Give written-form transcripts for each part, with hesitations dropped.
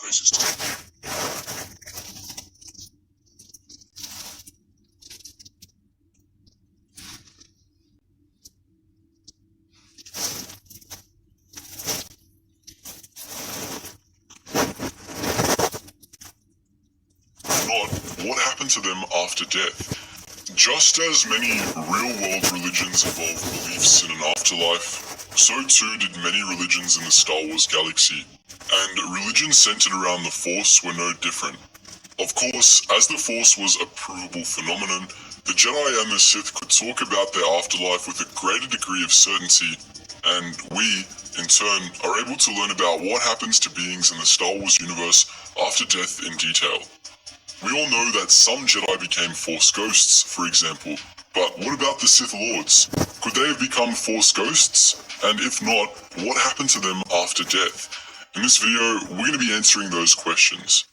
places to go. What happened to them after death? Just as many real-world religions involve beliefs in an afterlife, so too did many religions in the Star Wars galaxy, and religions centered around the Force were no different. Of course, as the Force was a provable phenomenon, the Jedi and the Sith could talk about their afterlife with a greater degree of certainty, and we, in turn, are able to learn about what happens to beings in the Star Wars universe after death in detail. We all know that some Jedi became Force ghosts, for example, but what about the Sith Lords? Could they have become Force ghosts? And if not, what happened to them after death? In this video, we're going to be answering those questions.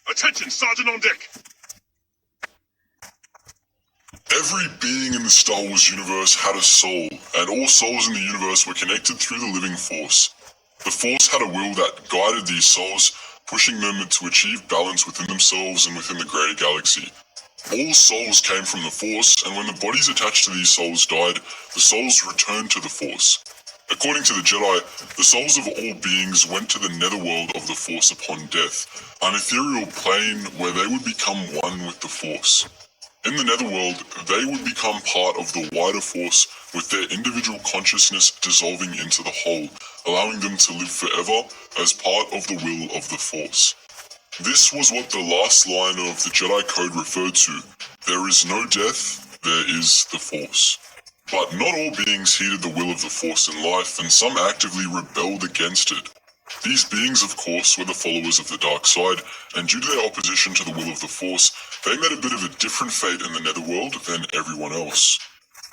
Attention, Sergeant on deck! Every being in the Star Wars universe had a soul, and all souls in the universe were connected through the living Force. The Force had a will that guided these souls, pushing them to achieve balance within themselves and within the greater galaxy. All souls came from the Force, and when the bodies attached to these souls died, the souls returned to the Force. According to the Jedi, the souls of all beings went to the netherworld of the Force upon death, an ethereal plane where they would become one with the Force. In the netherworld, they would become part of the wider Force, with their individual consciousness dissolving into the whole, allowing them to live forever as part of the will of the Force. This was what the last line of the Jedi Code referred to. There is no death, there is the Force. But not all beings heeded the will of the Force in life, and some actively rebelled against it. These beings, of course, were the followers of the dark side, and due to their opposition to the will of the Force, they met a bit of a different fate in the netherworld than everyone else.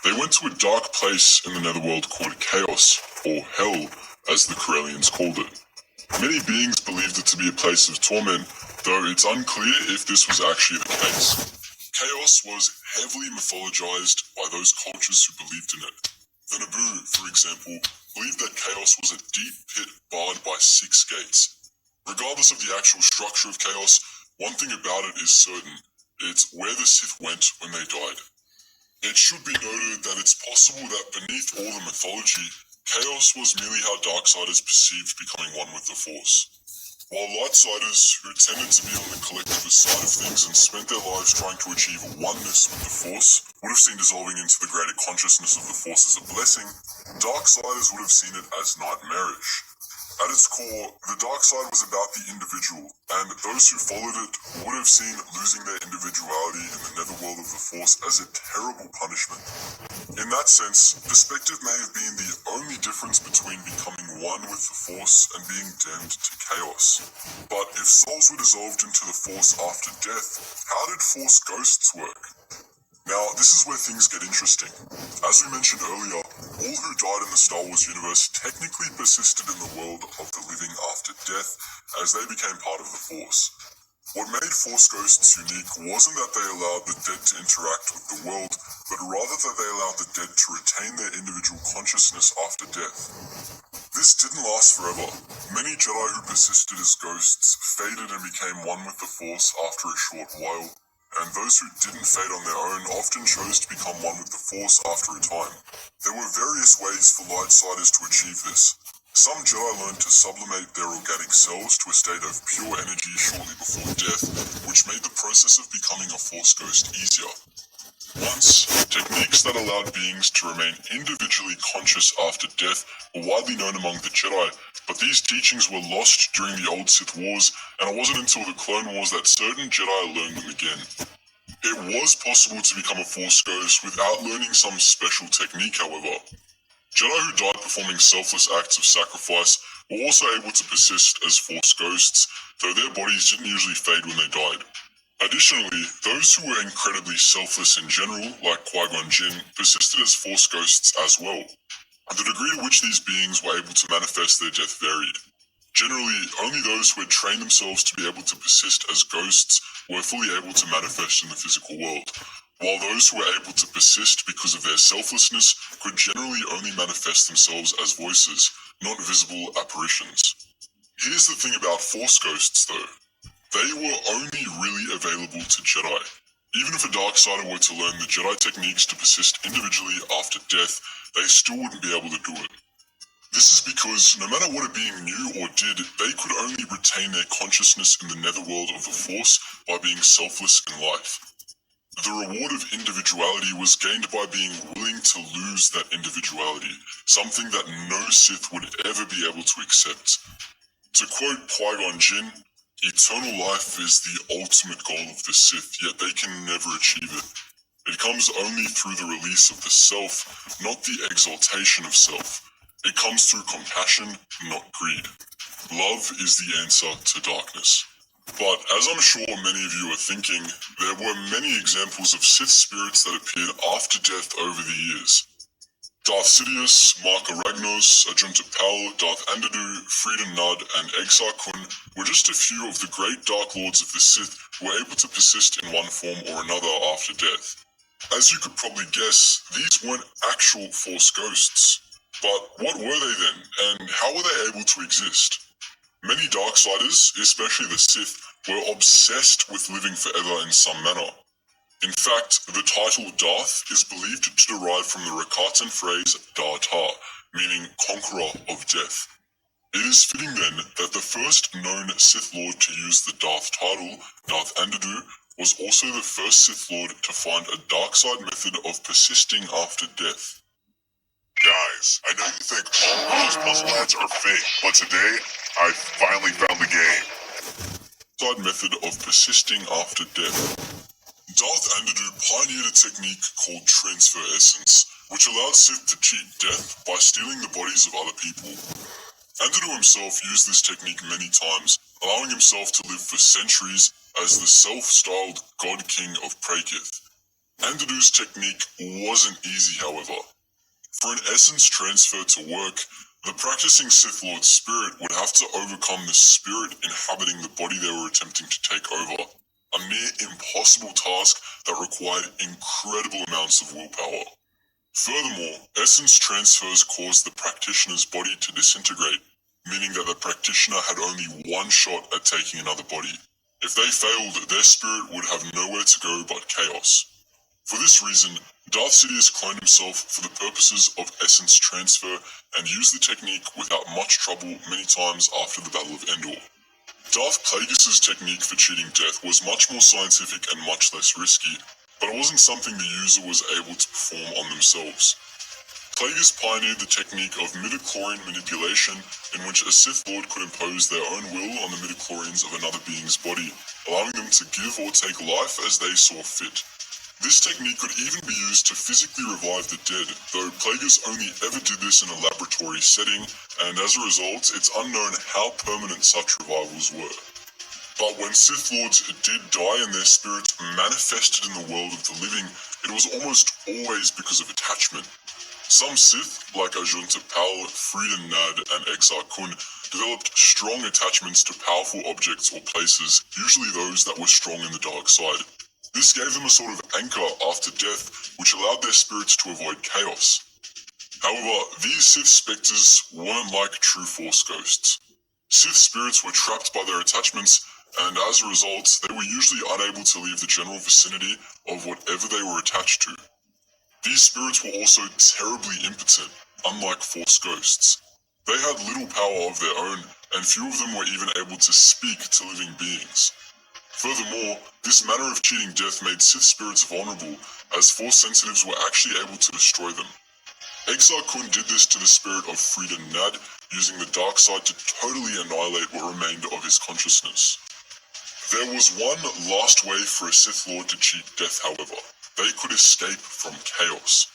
They went to a dark place in the netherworld called Chaos, or Hell, as the Corellians called it. Many beings believed it to be a place of torment, though it's unclear if this was actually the case. Chaos was heavily mythologized by those cultures who believed in it. The Naboo, for example, believed that Chaos was a deep pit barred by 6 gates. Regardless of the actual structure of Chaos, one thing about it is certain. It's where the Sith went when they died. It should be noted that it's possible that beneath all the mythology, Chaos was merely how Darksiders perceived becoming one with the Force. While Lightsiders, who tended to be on the collectivist side of things and spent their lives trying to achieve oneness with the Force, would have seen dissolving into the greater consciousness of the Force as a blessing, Darksiders would have seen it as nightmarish. At its core, the dark side was about the individual, and those who followed it would have seen losing their individuality in the netherworld of the Force as a terrible punishment. In that sense, perspective may have been the only difference between becoming one with the Force and being damned to chaos. But if souls were dissolved into the Force after death, how did Force ghosts work? Now, this is where things get interesting. As we mentioned earlier, all who died in the Star Wars universe technically persisted in the world of the living after death, as they became part of the Force. What made Force ghosts unique wasn't that they allowed the dead to interact with the world, but rather that they allowed the dead to retain their individual consciousness after death. This didn't last forever. Many Jedi who persisted as ghosts faded and became one with the Force after a short while. And those who didn't fade on their own often chose to become one with the Force after a time. There were various ways for Lightsiders to achieve this. Some Jedi learned to sublimate their organic selves to a state of pure energy shortly before death, which made the process of becoming a Force ghost easier. Once, techniques that allowed beings to remain individually conscious after death were widely known among the Jedi, but these teachings were lost during the old Sith Wars, and it wasn't until the Clone Wars that certain Jedi learned them again. It was possible to become a Force ghost without learning some special technique, however. Jedi who died performing selfless acts of sacrifice were also able to persist as Force ghosts, though their bodies didn't usually fade when they died. Additionally, those who were incredibly selfless in general, like Qui-Gon Jinn, persisted as Force ghosts as well. The degree to which these beings were able to manifest their death varied. Generally, only those who had trained themselves to be able to persist as ghosts were fully able to manifest in the physical world, while those who were able to persist because of their selflessness could generally only manifest themselves as voices, not visible apparitions. Here's the thing about Force ghosts though. They were only really available to Jedi. Even if a Darksider were to learn the Jedi techniques to persist individually after death, they still wouldn't be able to do it. This is because no matter what a being knew or did, they could only retain their consciousness in the netherworld of the Force by being selfless in life. The reward of individuality was gained by being willing to lose that individuality, something that no Sith would ever be able to accept. To quote Qui-Gon Jinn, eternal life is the ultimate goal of the Sith, yet they can never achieve it. It comes only through the release of the self, not the exaltation of self. It comes through compassion, not greed. Love is the answer to darkness. But as I'm sure many of you are thinking, there were many examples of Sith spirits that appeared after death over the years. Darth Sidious, Marka Ragnos, Ajunta Pal, Darth Andadu, Frida Nud, and Exar Kun were just a few of the great Dark Lords of the Sith who were able to persist in one form or another after death. As you could probably guess, these weren't actual Force ghosts. But what were they then, and how were they able to exist? Many Darksiders, especially the Sith, were obsessed with living forever in some manner. In fact, the title Darth is believed to derive from the Rakatan phrase Darta, meaning conqueror of death. It is fitting then that the first known Sith Lord to use the Darth title, Darth Andadu, was also the first Sith Lord to find a dark side method of persisting after death. Guys, I know you think all those puzzle ads are fake, but today, I finally found the game. Side method of persisting after death. Darth Andadu pioneered a technique called transfer essence, which allowed Sith to cheat death by stealing the bodies of other people. Andadu himself used this technique many times, allowing himself to live for centuries as the self-styled God King of Prakith. Andadu's technique wasn't easy, however. For an essence transfer to work, the practicing Sith Lord's spirit would have to overcome the spirit inhabiting the body they were attempting to take over, a near impossible task that required incredible amounts of willpower. Furthermore, essence transfers caused the practitioner's body to disintegrate, meaning that the practitioner had only one shot at taking another body. If they failed, their spirit would have nowhere to go but chaos. For this reason, Darth Sidious cloned himself for the purposes of essence transfer and used the technique without much trouble many times after the Battle of Endor. Darth Plagueis' technique for cheating death was much more scientific and much less risky, but it wasn't something the user was able to perform on themselves. Plagueis pioneered the technique of Midichlorian Manipulation, in which a Sith Lord could impose their own will on the midichlorians of another being's body, allowing them to give or take life as they saw fit. This technique could even be used to physically revive the dead, though Plagueis only ever did this in a laboratory setting, and as a result, it's unknown how permanent such revivals were. But when Sith Lords did die and their spirits manifested in the world of the living, it was almost always because of attachment. Some Sith, like Ajunta Pal, Frida Nad, and Exar Kun, developed strong attachments to powerful objects or places, usually those that were strong in the dark side. This gave them a sort of anchor after death, which allowed their spirits to avoid chaos. However, these Sith spectres weren't like true Force ghosts. Sith spirits were trapped by their attachments, and as a result, they were usually unable to leave the general vicinity of whatever they were attached to. These spirits were also terribly impotent, unlike Force ghosts. They had little power of their own, and few of them were even able to speak to living beings. Furthermore, this manner of cheating death made Sith spirits vulnerable, as Force sensitives were actually able to destroy them. Exar Kun did this to the spirit of Frida Nad, using the dark side to totally annihilate what remained of his consciousness. There was one last way for a Sith Lord to cheat death, however. They could escape from chaos.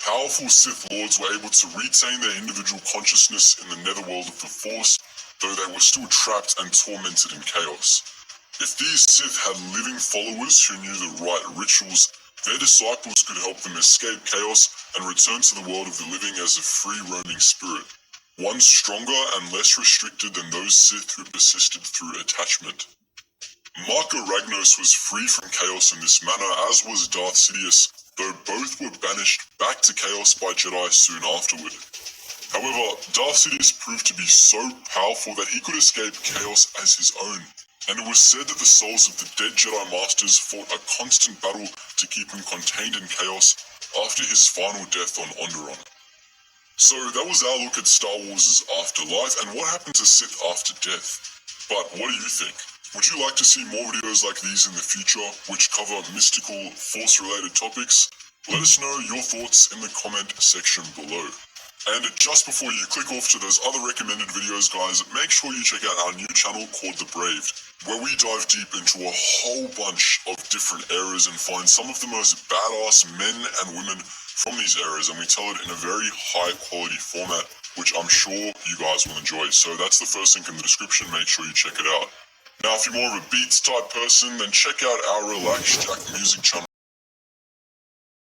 Powerful Sith Lords were able to retain their individual consciousness in the netherworld of the Force, though they were still trapped and tormented in chaos. If these Sith had living followers who knew the right rituals, their disciples could help them escape chaos and return to the world of the living as a free roaming spirit, one stronger and less restricted than those Sith who persisted through attachment. Marco Ragnos was free from Chaos in this manner, as was Darth Sidious, though both were banished back to Chaos by Jedi soon afterward. However, Darth Sidious proved to be so powerful that he could escape Chaos as his own, and it was said that the souls of the dead Jedi Masters fought a constant battle to keep him contained in Chaos after his final death on Onderon. So that was our look at Star Wars' afterlife and what happened to Sith after death. But what do you think? Would you like to see more videos like these in the future, which cover mystical, Force-related topics? Let us know your thoughts in the comment section below. And just before you click off to those other recommended videos, guys, make sure you check out our new channel called The Braved, where we dive deep into a whole bunch of different eras and find some of the most badass men and women from these eras, and we tell it in a very high quality format, which I'm sure you guys will enjoy. So that's the first link in the description, make sure you check it out. Now, if you're more of a beats type person, then check out our Relax Jack music channel,